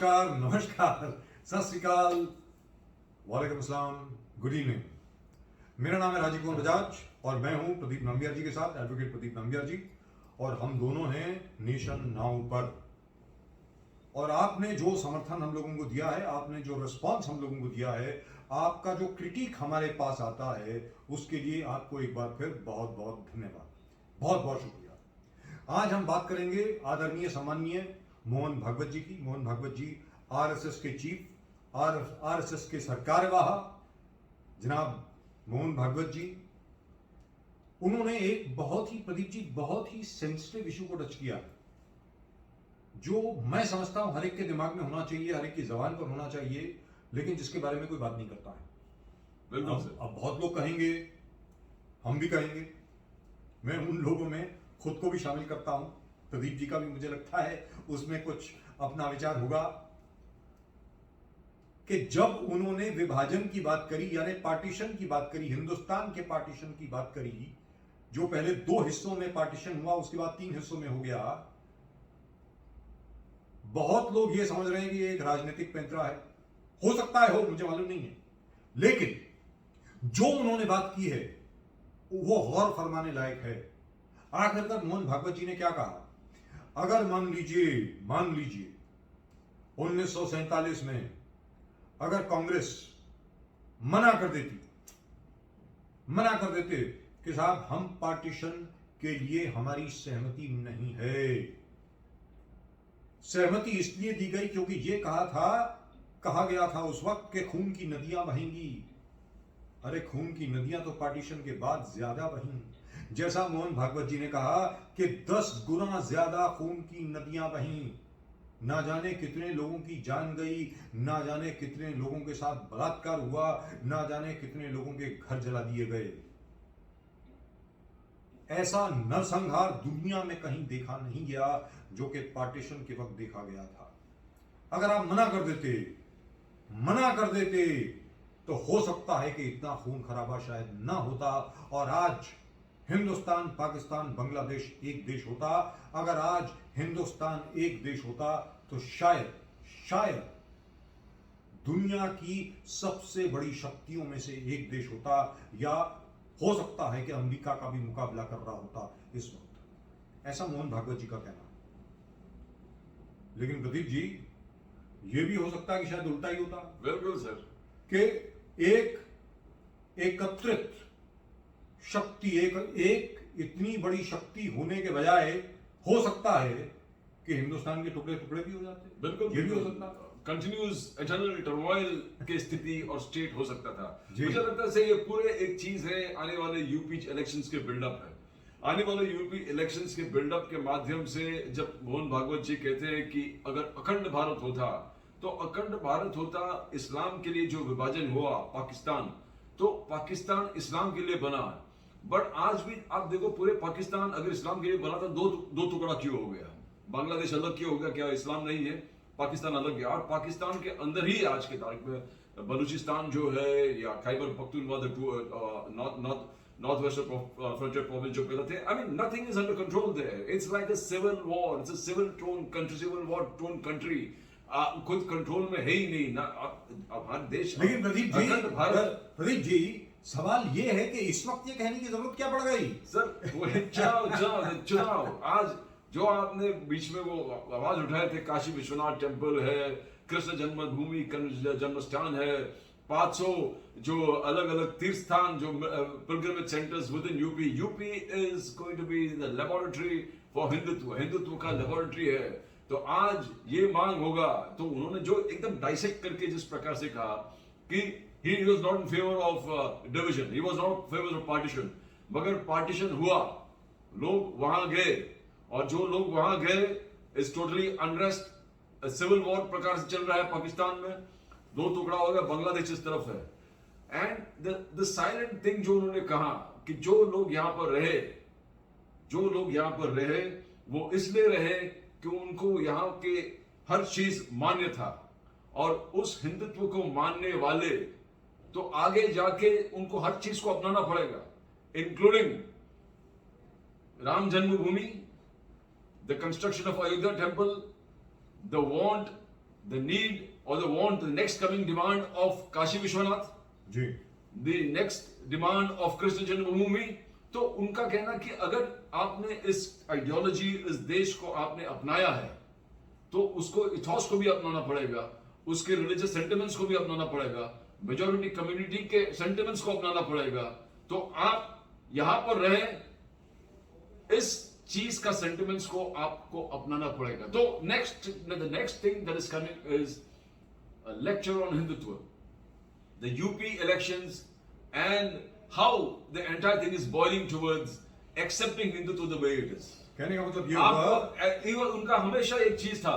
नमस्कार नमस्कार, सत श्रीकाल, वालेकुम अस्सलाम, गुड इवनिंग। मेरा नाम है राजीव कुमार बजाज और मैं हूं प्रदीप नंबियार जी के साथ, एडवोकेट प्रदीप नंबियार जी, और हम दोनों हैं नेशन नाउ पर। और आपने जो समर्थन हम लोगों को दिया है, आपने जो रिस्पॉन्स हम लोगों को दिया है, आपका जो क्रिटिक हमारे पास आता है, उसके लिए आपको एक बार फिर बहुत बहुत धन्यवाद, बहुत बहुत शुक्रिया। आज हम बात करेंगे आदरणीय सम्माननीय मोहन भागवत जी की। मोहन भागवत जी आरएसएस के चीफ, आरएसएस के सरकारवाह जनाब मोहन भागवत जी, उन्होंने एक बहुत ही, प्रदीप जी, बहुत ही सेंसिटिव इशू को टच किया, जो मैं समझता हूं हर एक के दिमाग में होना चाहिए, हर एक की जबान पर होना चाहिए, लेकिन जिसके बारे में कोई बात नहीं करता है। बिल्कुल सर। अब बहुत लोग कहेंगे, हम भी कहेंगे, मैं उन लोगों में खुद को भी शामिल करता हूं, प्रदीप जी का भी मुझे लगता है उसमें कुछ अपना विचार होगा, कि जब उन्होंने विभाजन की बात करी, यानी पार्टीशन की बात करी, हिंदुस्तान के पार्टीशन की बात करी, जो पहले 2 हिस्सों में पार्टीशन हुआ, उसके बाद 3 हिस्सों में हो गया। बहुत लोग ये समझ रहे हैं कि ये एक राजनीतिक पैंतरा है, हो सकता है, हो, मुझे मालूम नहीं है, लेकिन जो उन्होंने बात की है वो गौर फरमाने लायक है। आखिरकार मोहन भागवत जी ने क्या कहा? अगर मान लीजिए 1947 में अगर कांग्रेस मना कर देते कि साहब हम पार्टीशन के लिए हमारी सहमति नहीं है। सहमति इसलिए दी गई क्योंकि ये कहा गया था उस वक्त कि खून की नदियां बहेंगी। अरे खून की नदियां तो पार्टीशन के बाद ज्यादा बहीं, जैसा मोहन भागवत जी ने कहा कि 10 गुना ज्यादा खून की नदियां बहीं। ना जाने कितने लोगों की जान गई, ना जाने कितने लोगों के साथ बलात्कार हुआ, ना जाने कितने लोगों के घर जला दिए गए। ऐसा नरसंहार दुनिया में कहीं देखा नहीं गया जो कि पार्टीशन के वक्त देखा गया था। अगर आप मना कर देते तो हो सकता है कि इतना खून खराबा शायद ना होता, और आज हिंदुस्तान, पाकिस्तान, बांग्लादेश एक देश होता। अगर आज हिंदुस्तान एक देश होता तो शायद दुनिया की सबसे बड़ी शक्तियों में से एक देश होता, या हो सकता है कि अमेरिका का भी मुकाबला कर रहा होता इस वक्त। ऐसा मोहन भागवत जी का कहना है। लेकिन प्रदीप जी, यह भी हो सकता है कि शायद उल्टा ही होता। बिल्कुल सर। कि एक एकत्रित शक्ति, एक इतनी बड़ी शक्ति होने के बजाय हो सकता है कि हिंदुस्तान के टुकड़े टुकड़े भी हो जाते। बिल्कुल, ये भी हो सकता है। कंटिन्यूस एटर्नल टर्मोइल की स्थिति और स्टेट हो सकता था। जी। मुझे लगता है ये पूरे एक चीज है, आने वाले यूपी इलेक्शंस के बिल्डअप है। आने वाले यूपी इलेक्शंस के बिल्डअप के माध्यम से जब मोहन भागवत जी कहते हैं कि अगर अखंड भारत होता तो अखंड भारत होता, इस्लाम के लिए जो विभाजन हुआ पाकिस्तान, तो पाकिस्तान इस्लाम के लिए बना। बट आज भी आप देखो, पूरे पाकिस्तान अगर इस्लाम के लिए बना था, दो टुकड़ा क्यों हो गया? बांग्लादेश अलग क्यों हो गया? क्या इस्लाम नहीं है? पाकिस्तान अलग गया। और पाकिस्तान के अंदर ही आज के तारीख में बलूचिस्तान जो है, या Khyber Pakhtunkhwa, north western frontier province जो कहते थे, I mean nothing is under control there. It's like a civil war, it's a civil torn country. खुद कंट्रोल में है ही नहीं ना अब हर देश। लेकिन प्रदीप जी, सवाल ये है कि इस वक्त ये कहने की जरूरत क्या पड़ गई? सर वो चुनाव आज जो आपने बीच में वो आवाज उठाए थे, काशी विश्वनाथ टेम्पल है, कृष्ण जन्मभूमि जन्मस्थान है, 500 जो अलग अलग तीर्थ स्थान, जो pilgrimage centres with in UP is going to be the laboratory for Hindutva का लेबोरेटरी है। तो आज ये मांग होगा, तो उन्होंने जो एकदम डाइसेक्ट करके जिस प्रकार से कहा कि he was not in favor of division, he was not in favor of partition, मगर पार्टीशन हुआ, लोग वहां गए, और जो लोग वहां गए is totally unrest, civil war प्रकार से चल रहा है पाकिस्तान में। 2 टुकड़ा हो गया, बांग्लादेश इस तरफ है। एंड द साइलेंट थिंग जो उन्होंने कहा कि जो लोग यहां पर रहे वो इसलिए रहे कि उनको यहां के हर चीज मान्य था, और उस हिंदुत्व को मानने वाले तो आगे जाके उनको हर चीज को अपनाना पड़ेगा, including Ram Janmabhoomi, the construction of Ayodhya temple, the want the need or the want, the next coming demand of Kashi Vishwanath, जी, the next demand of Krishna Janmabhoomi, तो उनका कहना कि अगर आपने इस आइडियोलॉजी, इस देश को आपने अपनाया है, तो उसको इथॉस को भी अपनाना पड़ेगा, उसके रिलीजियस सेंटिमेंट्स को भी अपनाना पड़ेगा, मेजॉरिटी कम्युनिटी के सेंटिमेंट्स को अपनाना पड़ेगा, तो आप यहां पर रहें, इस चीज का सेंटिमेंट्स को आपको अपनाना पड़ेगा. तो the next thing that is coming is a lecture on Hindutva, the UP elections, and how the entire thing is boiling towards accepting Hindutva the way it is. कहने का मतलब ये होगा, आपको उनका हमेशा एक चीज था,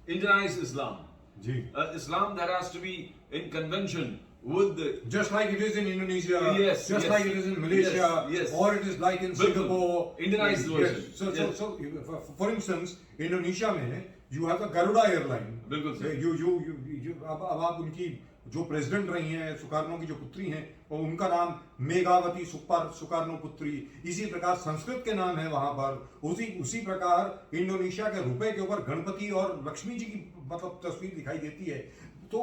Indianized Islam. जी, Islam that has to be in convention with the just like it is in Indonesia, Yes, just yes. like it is in Malaysia, Yes, yes. or it is like in Bilkul. Singapore. Indianized version. Yes. So, Yes. for instance, Indonesia में you have the Garuda airline. बिल्कुल sir. अब आप उनकी जो president रही हैं, Sukarno की जो पुत्री हैं, और उनका नाम मेघावती सुकार्नो पुत्री. इसी प्रकार संस्कृत के नाम है वहां पर. उसी प्रकार इंडोनेशिया के रुपए के ऊपर गणपति और लक्ष्मी जी की मतलब तस्वीर दिखाई देती है. तो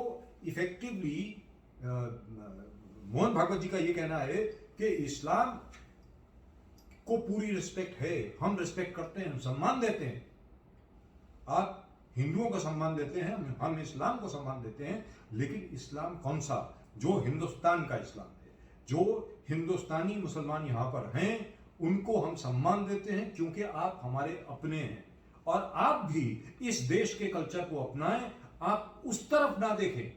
इफेक्टिवली मोहन भागवत जी का ये कहना है कि इस्लाम को पूरी रिस्पेक्ट है, हम रिस्पेक्ट करते हैं, हम सम्मान देते हैं. आप हिंदुओं को सम्मान देते हैं, हम इस्लाम को सम्मान देते हैं, लेकिन इस्लाम कौन सा? जो हिंदुस्तान का इस्लाम है, जो हिंदुस्तानी मुसलमान यहाँ पर हैं, उनको हम सम्मान देते हैं क्योंकि आप हमारे अपने हैं. और आप भी इस देश के कल्चर को अपनाएं. आप उस तरफ ना देखें,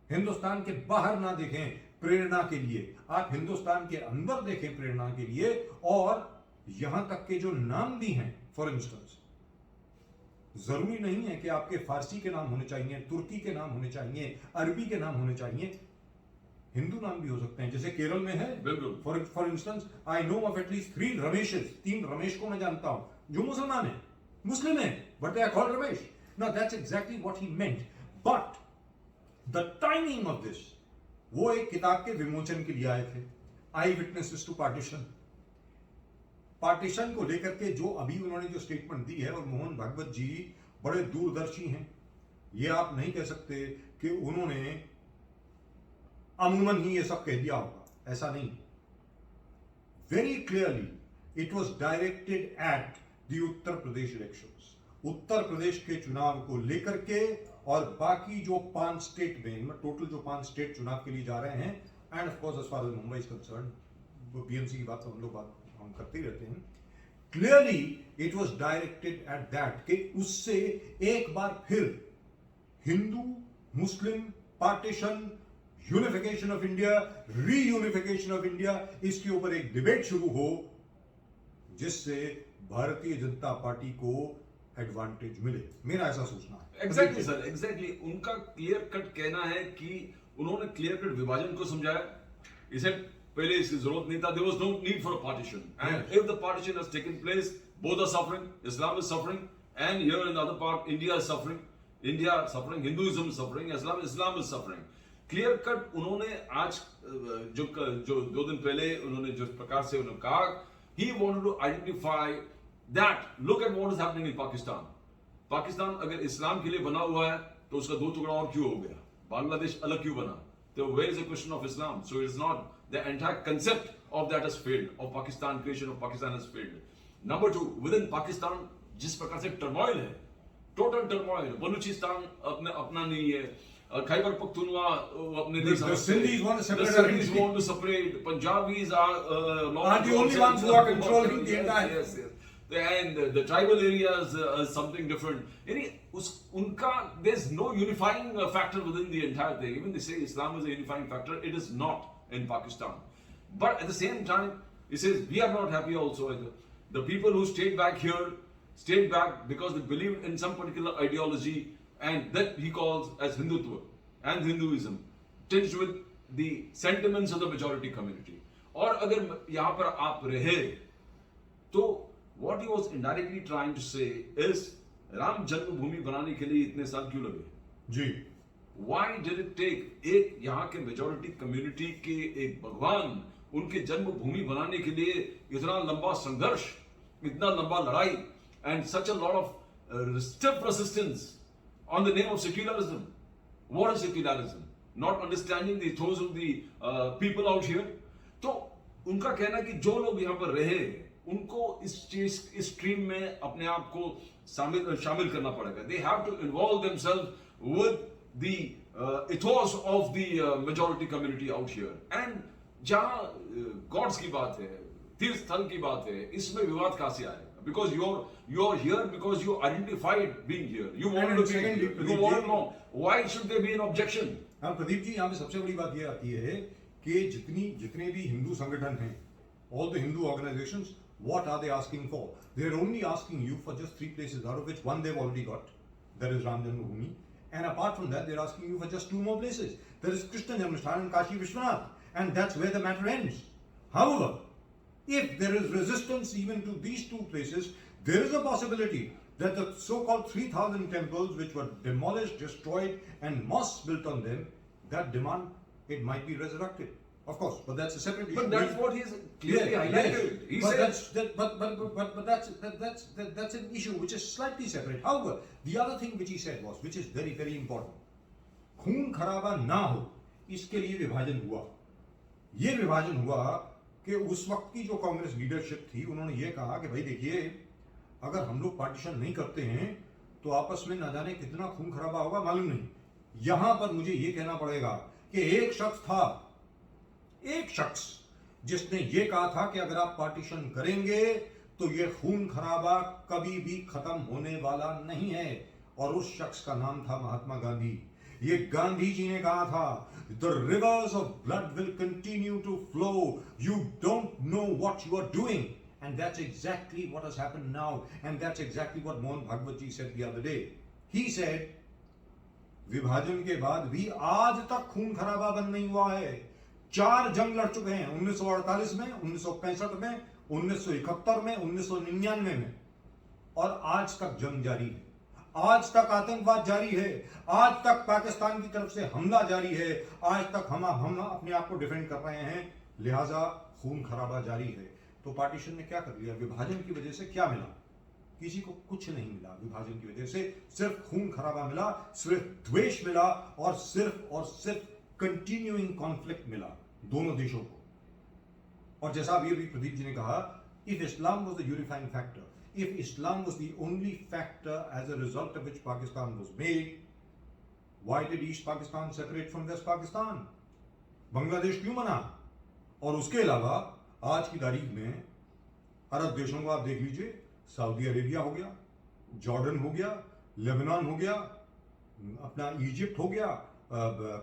हिंदुस्तान के बाहर ना देखें प्रेरणा के लिए, आप हिंदुस्तान के अंदर देखें प्रेरणा के लिए. और यहां तक के जो नाम भी हैं, फॉर इंस्टेंस, जरूरी नहीं है कि आपके फारसी के नाम होने चाहिए, तुर्की के नाम होने चाहिए, अरबी के नाम होने चाहिए. हिंदू नाम भी हो सकते हैं, जैसे केरल में है. बिल्कुल. For instance, I know of at least 3 Rameshes, 3 Ramesh को मैं जानता हूं जो मुसलमान है, मुस्लिम है, but they are called Ramesh. Now that's exactly what he meant. But the timing of this, वो एक किताब के विमोचन के लिए आए थे, I witnesses to partition. Partition को लेकर के जो अभी उन्होंने जो स्टेटमेंट दी है, और मोहन भागवत जी बड़े दूरदर्शी हैं. ये आप नहीं कह सकते कि उन्होंने अमूमन ही ये सब कह दिया होगा, ऐसा नहीं. Very clearly it was directed at the Uttar Pradesh elections, Uttar Pradesh के चुनाव को लेकर के. और बाकी जो 5 स्टेट में, टोटल जो 5 स्टेट चुनाव के लिए जा रहे हैं, and of course as far as Mumbai is concerned, BMC की बात हम करते ही रहते हैं. Clearly it was directed at that कि उससे एक बार फिर Hindu Muslim partition, unification of India, reunification of India, इसके ऊपर एक डिबेट शुरू हो, जिससे भारतीय जनता पार्टी को एडवांटेज मिले. मेरा ऐसा सोचना है. Exactly sir, exactly. उनका क्लियर कट कहना है कि उन्होंने क्लियर कट विभाजन को समझाया. इसे पहले इसकी जरूरत नहीं था. There was no need for a partition. And if the partition has taken place, both are suffering. Islam is suffering, and here in the other part, India is suffering. India suffering, Hinduism is suffering, Islam is suffering. Clear cut उन्होंने आज जो 2 दिन पहले उन्होंने जिस प्रकार से उन्होंने कहा, he wanted to identify that look at what is happening in Pakistan. Pakistan अगर इस्लाम के लिए बना हुआ है, तो उसका 2 टुकड़ा और क्यों हो गया? बांग्लादेश अलग क्यों बना? So where is the question of Islam? So it is not, the entire concept of that has failed, of Pakistan, creation of Pakistan has failed. Number 2, within Pakistan जिस प्रकार से टर्मोइल है, टोटल टर्मोइल. बलूचिस्तान अपना नहीं है, खैबर पख्तूनवा अपने देश, The Sindhis want to separate. the Sindhis want to separate, Punjabis are the only ones who are controlling the entire. Yes. And the tribal areas is something different. Unka, there's no unifying factor within the entire thing. Even they say Islam is a unifying factor, it is not in Pakistan. But at the same time, he says we are not happy also either. The people who stayed back here stayed back because they believed in some particular ideology, and that he calls as Hindutva and Hinduism, tinged with the sentiments of the majority community. और अगर यहाँ पर आप रहे, तो what he was indirectly trying to say is Ram जन्मभूमि बनाने के लिए इतने साल क्यों लगे? जी. Why did it take एक यहाँ के मेजॉरिटी कम्युनिटी के एक भगवान, उनके जन्मभूमि बनाने के लिए इतना लंबा संघर्ष, इतना लंबा लड़ाई, and such a lot of stiff resistance on the name of secularism. What is secularism? Not understanding the thoughts of the people out here. तो उनका कहना है कि जो लोग यहाँ पर रहे उनको इस स्ट्रीम में अपने आप को शामिल करना पड़ेगा. They have to involve themselves with the ethos of the majority community out here. And जहाँ गॉड्स की बात है, तीर्थ स्थल की बात है, इसमें विवाद कहाँ से आएगा? Because you're here because you identified being here. You want to be here. You want to know why should there be an objection? हाँ प्रदीप जी, यहाँ पे सबसे बड़ी बात ये आती है कि जितने भी हिंदू संगठन हैं, all the Hindu organizations, what are they asking for? They're only asking you for just 3 places, out of which one they've already got, that is Ram Janmabhoomi, and apart from that, they're asking you for just 2 more places. There is Krishna Janmasthan and Kashi Vishwanath, and that's where the matter ends. However, if there is resistance even to these 2 places, there is a possibility that the so-called 3,000 temples which were demolished, destroyed, and mosques built on them, that demand, it might be resurrected. Of course, but that's a separate issue. But that's what he's clearly highlighted. He said, that's an issue which is slightly separate. However, the other thing which he said was, which is very, very important, खून खराबा ना हो, इसके लिए विभाजन हुआ. ये विभाजन हुआ कि उस वक्त की जो कांग्रेस लीडरशिप थी, उन्होंने ये कहा कि भाई देखिए, अगर हम लोग पार्टीशन नहीं करते हैं तो आपस में न जाने कितना खून खराबा होगा मालूम नहीं. यहां पर मुझे ये कहना पड़ेगा कि एक शख्स जिसने ये कहा था कि अगर आप पार्टीशन करेंगे तो ये खून खराबा कभी भी खत्म होने वाला नहीं है, और उस शख्स का नाम था महात्मा गांधी. ये गांधी जी ने कहा था, the rivers of blood will continue to flow, you don't know what you are doing. And that's exactly what has happened now, and that's exactly what Mohan Bhagwat ji said the other day. He said, विभाजन के बाद भी आज तक खून खराबा बंद नहीं हुआ है. 4 जंग लड़ चुके हैं, 1948 में, 1965 में, 1971 में, 1999 में, और आज तक जंग जारी है. आज तक आतंकवाद जारी है, आज तक पाकिस्तान की तरफ से हमला जारी है, आज तक हम अपने आप को डिफेंड कर रहे हैं, लिहाजा खून खराबा जारी है. तो पार्टीशन ने क्या कर लिया? विभाजन की वजह से क्या मिला? किसी को कुछ नहीं मिला. विभाजन की वजह से सिर्फ खून खराबा मिला, सिर्फ द्वेष मिला, और सिर्फ कंटिन्यूइंग कॉन्फ्लिक्ट मिला दोनों देशों को. और जैसा अभी प्रदीप जी ने कहा, if Islam was the unifying factor, if Islam was the only factor as a result of which Pakistan was made, why did East Pakistan separate from West Pakistan? Bangladesh क्यों बना? और उसके अलावा आज की तारीख में अरब देशों को आप देख लीजिए, सऊदी अरेबिया हो गया, जॉर्डन हो गया, लेबनान हो गया, अपना इजिप्ट हो गया,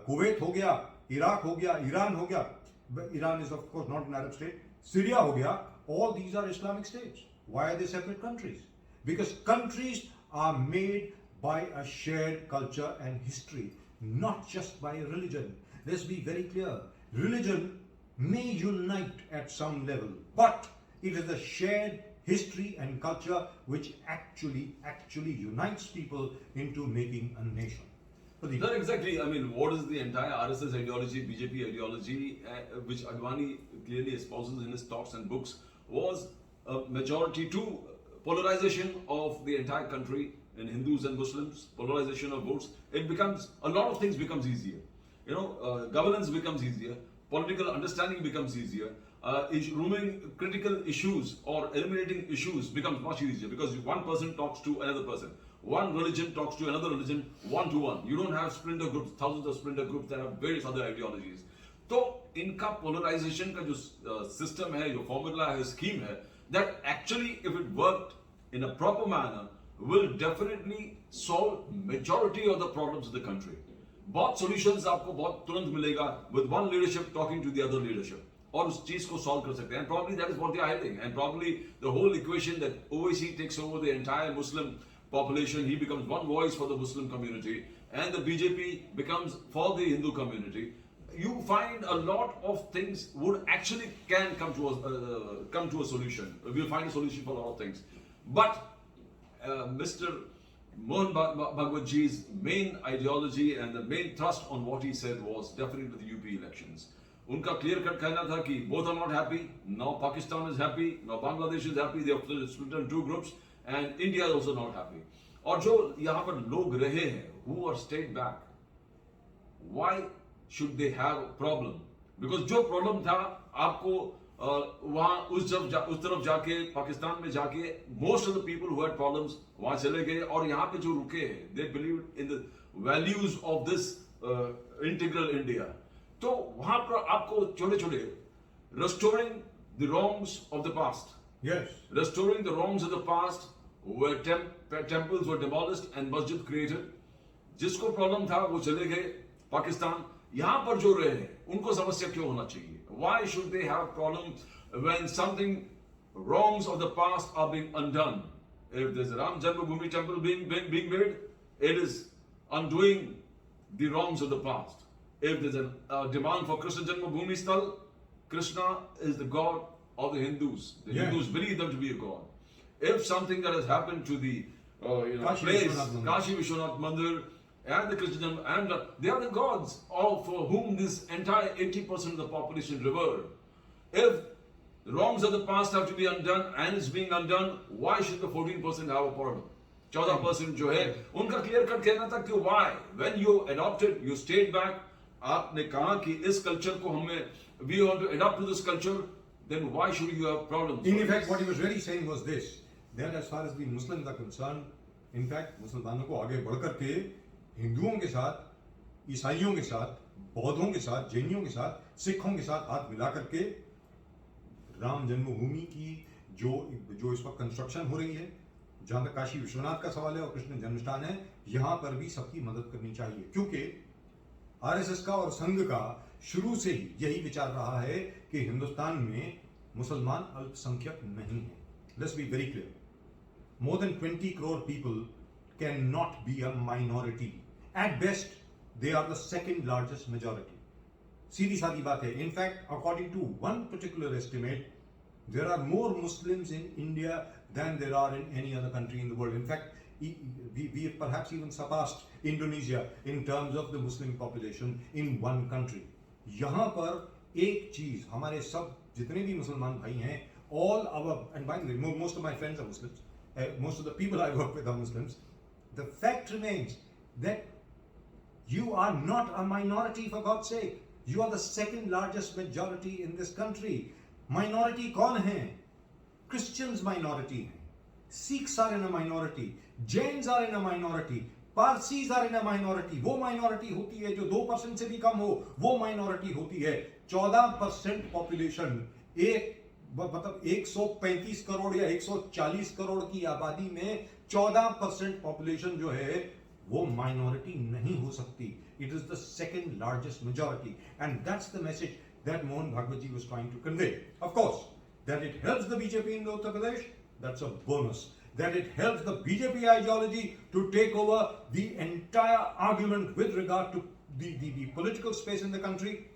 कुवैत हो गया, इराक हो गया, ईरान हो गया. Iran is of course not an Arab state. Syria हो गया. All these are Islamic states. Why are they separate countries? Because countries are made by a shared culture and history, not just by a religion. Let's be very clear. Religion may unite at some level, but it is a shared history and culture which actually unites people into making a nation. Not exactly. I mean, what is the entire RSS ideology, BJP ideology, which Advani clearly espouses in his talks and books, was a majority to polarization of the entire country in Hindus and Muslims, polarization of votes. It becomes, a lot of things becomes easier. You know, governance becomes easier, political understanding becomes easier, removing critical issues or eliminating issues becomes much easier, because one person talks to another person. One religion talks to another religion one-to-one. You don't have splinter groups, thousands of splinter groups that have various other ideologies. तो इनका polarization का जो system है, जो formula है, scheme है, that actually, if it worked in a proper manner, will definitely solve majority of the problems of the country. बहुत solutions आपको बहुत तुरंत मिलेगा with one leadership talking to the other leadership, और उस चीज को solve कर सकते हैं. And probably that is what they are heading. And probably the whole equation that OIC takes over the entire Muslim population, he becomes one voice for the Muslim community, and the BJP becomes for the Hindu community. You find a lot of things would actually can come to a solution. We'll find a solution for a lot of things. But Mr. Mohan Bhagwat ji's main ideology and the main thrust on what he said was definitely the UP elections. उनका clear cut कहना था कि both are not happy. Now Pakistan is happy. Now Bangladesh is happy. They have split into 2 groups. And India is also not happy. और जो यहाँ पर लोग रहे हैं who are stayed back, why should they have a problem? Because जो problem था आपको वहाँ उस तरफ जाके पाकिस्तान में जाके most of the people who had problems वहाँ चले गए और यहाँ पे जो रुके हैं they believed in the values of this integral India. तो वहाँ पर आपको छोटे छोटे restoring the wrongs of the past, Yes. restoring the wrongs of the past where temples were demolished and masjid created. जिसको प्रॉब्लम था वो चले गए पाकिस्तान. यहां पर जो रहे हैं उनको समस्या क्यों होना चाहिए? Why should they have problem when something wrongs of the past are being undone? If there's a Ram Janmabhoomi temple being made, it is undoing the wrongs of the past. If there's a demand for Krishna Janmabhoomi Sthal, Krishna is the god of the Hindus. The Yes. Hindus believe them to be a god. If something that has happened to the Kashi place, Vishwanath Mandir. Kashi Vishwanath Mandir, and the Christian, and they are the gods of whom this entire 80% of the population revere. If the wrongs of the past have to be undone and it's being undone, why should the 14% have a problem? 14% जो है उनका clear cut कहना था कि why when you adopted you stayed back. आपने कहा कि इस कल्चर को हमें we want to adapt to this culture, then why should you have problems? In effect, what he was really saying was this: that as far as the Muslims are concerned, in fact, मुसलमानों को आगे बढ़कर के हिंदुओं के साथ, ईसाइयों के साथ, बौद्धों के साथ, जैनियों के साथ, सिखों के साथ हाथ मिला करके राम जन्मभूमि की जो इस वक्त कंस्ट्रक्शन हो रही है, जहां तक काशी विश्वनाथ का सवाल है और कृष्ण जन्मस्थान है, यहां पर भी सबकी मदद करनी चाहिए. क्योंकि आरएसएस का और संघ का शुरू से ही यही विचार रहा है कि हिंदुस्तान में मुसलमान अल्पसंख्यक नहीं है. Let's be very clear. More than 20 crore people cannot be a minority. At best, they are the second largest majority. सीधी सादी बात है. In fact, according to one particular estimate, there are more Muslims in India than there are in any other country in the world. In fact, we have perhaps even surpassed Indonesia in terms of the Muslim population in one country. यहाँ पर एक चीज हमारे सब जितने भी मुसलमान भाई हैं, all our, and by the way, most of my friends are Muslims, most of the people I work with are Muslims. The fact remains that you are not a minority, for God's sake. You are the second largest majority in this country. Minority कौन है? Christians minority हैं. Sikhs are in a minority. Jains are in a minority. Parsis are in a minority. वो minority होती है जो 2% से भी कम हो, वो minority होती है. 14% population, मतलब 135 करोड़ या 140 करोड़ की आबादी में 14% population जो है वो minority नहीं हो सकती. It is the second largest majority, and that's the message that Mohan Bhagwat ji was trying to convey. Of course, that it helps the BJP in Uttar Pradesh, that's a bonus. That it helps the BJP ideology to take over the entire argument with regard to the political space in the country,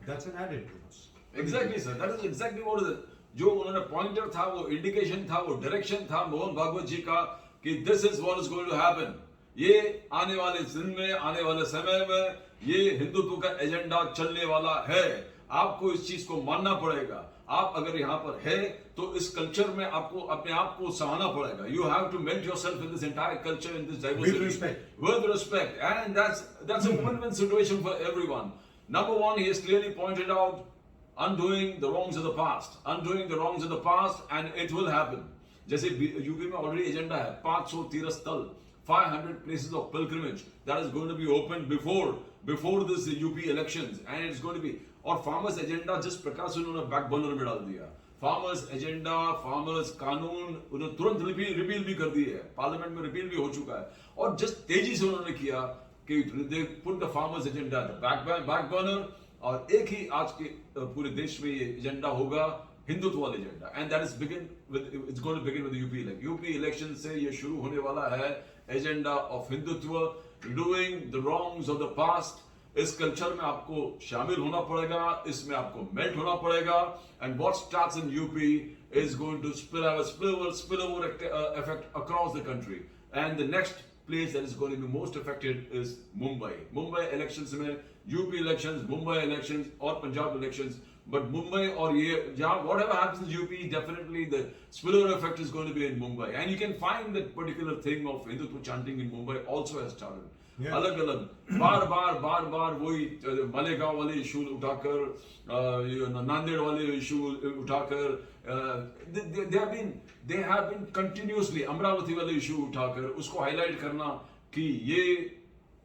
that's an added bonus. Exactly, sir. That is exactly what is it. जो उन्होंने pointer था, वो indication था, वो direction था मोहन भागवत जी का कि this is what is going to happen. ये आने वाले दिन में, आने वाले समय में ये हिंदुत्व का एजेंडा चलने वाला है. आपको इस चीज को मानना पड़ेगा. आप अगर यहाँ पर है तो इस कल्चर में आपको अपने आप को सहाना पड़ेगा. You have to melt yourself in this entire culture, in this diversity. With respect. With respect. And that's a win-win situation for everyone. Number one, he has clearly pointed out undoing the wrongs of the past. Undoing the wrongs of the past, and it will happen. जैसे UP में already agenda है 500 तीर्थ स्थल, 500 places of pilgrimage that is going to be opened before this UP elections, and it's going to be. और farmers agenda जिस प्रकार से उन्होंने बैक बर्नर में डाल दिया, फार्मर्स एजेंडा, फार्मर्स कानून उन्होंने तुरंत रिपील भी कर दिए है, पार्लियामेंट में रिपील भी हो चुका है. और जिस तेजी से उन्होंने किया कि they put the farmers agenda back burner, और एक ही आज के पूरे देश में ये एजेंडा होगा हिंदुत्व वाला agenda. And that is begin with, it's going to begin with UP election से ये शुरू होने वाला है agenda of Hindutva, doing the wrongs of the past. इस कल्चर में आपको शामिल होना पड़ेगा, इसमें आपको मेल्ट होना पड़ेगा. And what starts in UP is going to spill over effect across the country. And the next place that is going to be most affected is Mumbai elections में, यूपी elections, Mumbai elections और Punjab elections. But Mumbai और ये जहाँ whatever happens in UP, definitely the spillover effect is going to be in Mumbai. And you can find that particular thing of Hindutva chanting in Mumbai also has started. Yes. अलग अलग बार बार वही मालेगांव वाले issue उठाकर, नांदेड़ वाले issue उठाकर, they have been continuously Amravati वाले issue उठाकर उसको हाईलाइट करना कि ये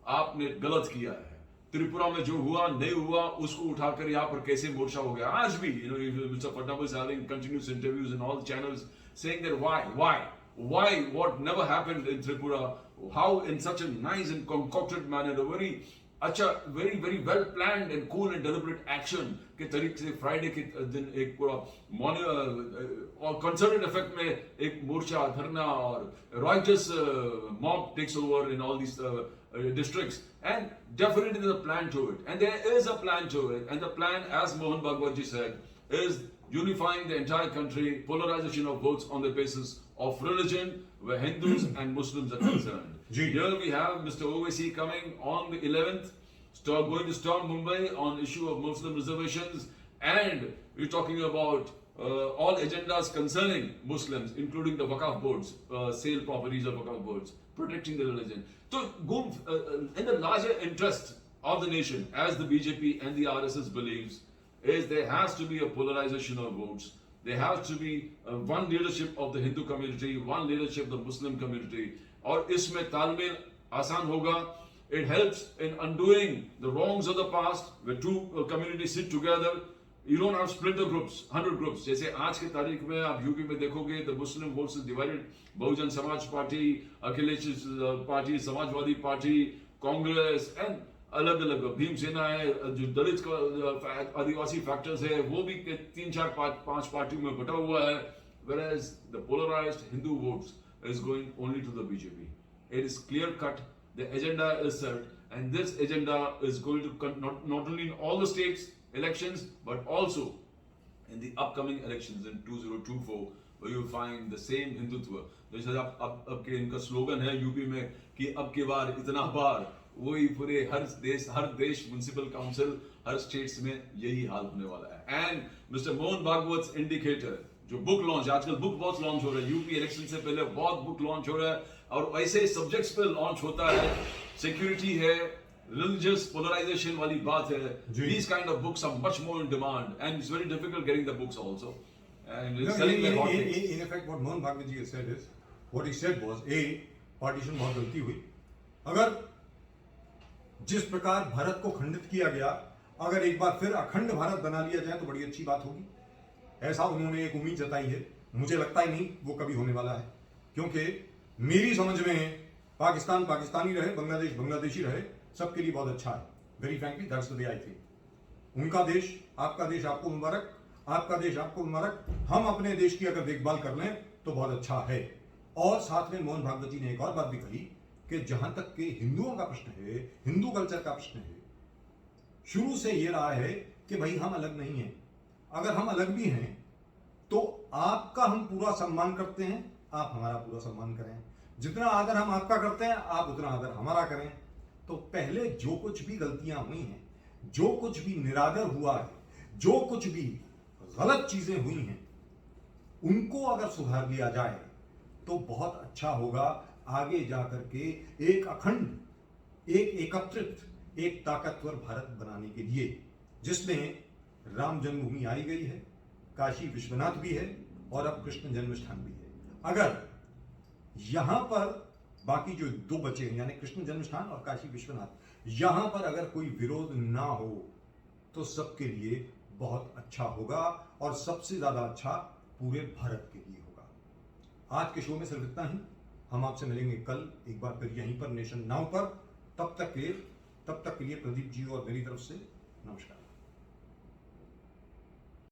आपने गलत किया है। त्रिपुरा में जो हुआ नहीं हुआ उसको उठाकर यहाँ पर कैसे मोर्चा हो गया। आज भी mister Fadnavis having continuous interviews in all channels saying that why what never happened in Tripura, how in such a nice and concocted manner, a very अच्छा very well planned and cool and deliberate action के तरीके से Friday के दिन एक पूरा और concerted effect में एक मोर्चा धरना और riots mob takes over in all this districts, and definitely there's a plan to it, and there is a plan to it, and the plan, as Mohan Bhagwat ji said, is unifying the entire country, polarization of votes on the basis of religion, where Hindus and Muslims are concerned. Here we have Mr. Owaisi coming on the 11th, going to storm Mumbai on issue of Muslim reservations, and we're talking about all agendas concerning Muslims, including the Waqf boards, sale properties of Waqf boards, protecting the religion. So, in the larger interest of the nation, as the BJP and the RSS believes, is there has to be a polarization of votes. There has to be one leadership of the Hindu community, one leadership of the Muslim community. और इसमें तालमेल आसान होगा. It helps in undoing the wrongs of the past, where two communities sit together. You don't have splinter groups, 100 groups. जैसे आज के तारीख में आप यूपी में देखोगे, the Muslim votes is divided. Bahujan Samaj party, Akhilesh party, Samajwadi party, Congress, and अलग अलग भीमसेना है, जो दलित आदिवासी फैक्टर्स है, वो भी 3, 4, 5 पार्टियों में बटा हुआ है. Whereas the polarized Hindu votes is going only to the BJP. It is clear cut. The agenda is set, and this agenda is going to not only in all the states elections, but also in the upcoming elections in 2024, where you find the same Hindutva. जैसे अब के इनका slogan है UP में कि अब के बार इतना बार, वही पूरे हर देश म्युनिसिपल काउंसिल, हर स्टेट्स में यही हाल होने वाला है. And mister Mohan Bhagwat indicator, जो बुक लॉन्च, आजकल बुक बहुत लॉन्च हो रहा है, यूपी इलेक्शन से पहले बहुत बुक लॉन्च हो रहा है, और ऐसे सब्जेक्ट्स पे लॉन्च होता है. सिक्योरिटी है, religious polarization वाली बात है. These kind of books are much more in demand, and it's very difficult getting the books also. And it's selling like hotcakes. In effect, what Mohan Bhagwat ji has said is, what he said was, partition बहुत गलती हुई. अगर जिस प्रकार भारत को खंडित किया गया, अगर एक बार फिर अखंड भारत बना लिया जाए तो बड़ी अच्छी बात होगी. ऐसा उन्होंने एक उम्मीद जताई है. मुझे लगता ही नहीं वो कभी होने वाला है, क्योंकि मेरी समझ में पाकिस्तान पाकिस्तानी रहे, बांग्लादेश बांग्लादेशी रहे, सबके लिए बहुत अच्छा है. Very frankly that's the way I think. उनका देश, आपका देश आपको मुबारक, आपका देश आपको मुबारक. हम अपने देश की अगर देखभाल कर लें तो बहुत अच्छा है. और साथ में मोहन भागवत जी ने एक और बात भी कही कि जहां तक के हिंदुओं का प्रश्न है, हिंदू कल्चर का प्रश्न है, शुरू से ये रहा है कि भाई हम अलग नहीं हैं. अगर हम अलग भी हैं तो आपका हम पूरा सम्मान करते हैं, आप हमारा पूरा सम्मान करें. जितना आदर हम आपका करते हैं, आप उतना आदर हमारा करें. तो पहले जो कुछ भी गलतियां हुई हैं, जो कुछ भी निरादर हुआ है, जो कुछ भी गलत चीजें हुई हैं, उनको अगर सुधार लिया जाए तो बहुत अच्छा होगा आगे जाकर के एक अखंड, एक एकत्रित, एक ताकतवर भारत बनाने के लिए, जिसमें राम जन्मभूमि आई गई है, काशी विश्वनाथ भी है, और अब कृष्ण जन्मस्थान भी है. अगर यहां पर बाकी जो दो बचे हैं, यानी कृष्ण जन्मस्थान और काशी विश्वनाथ, यहां पर अगर कोई विरोध ना हो तो सबके लिए बहुत अच्छा होगा, और सबसे ज्यादा अच्छा पूरे भारत के लिए होगा. आज के शो में सिर्फ इतना ही. हम आपसे मिलेंगे कल एक बार फिर यहीं पर नेशन नाउ पर. तब तक के लिए प्रदीप जी और मेरी तरफ से नमस्कार.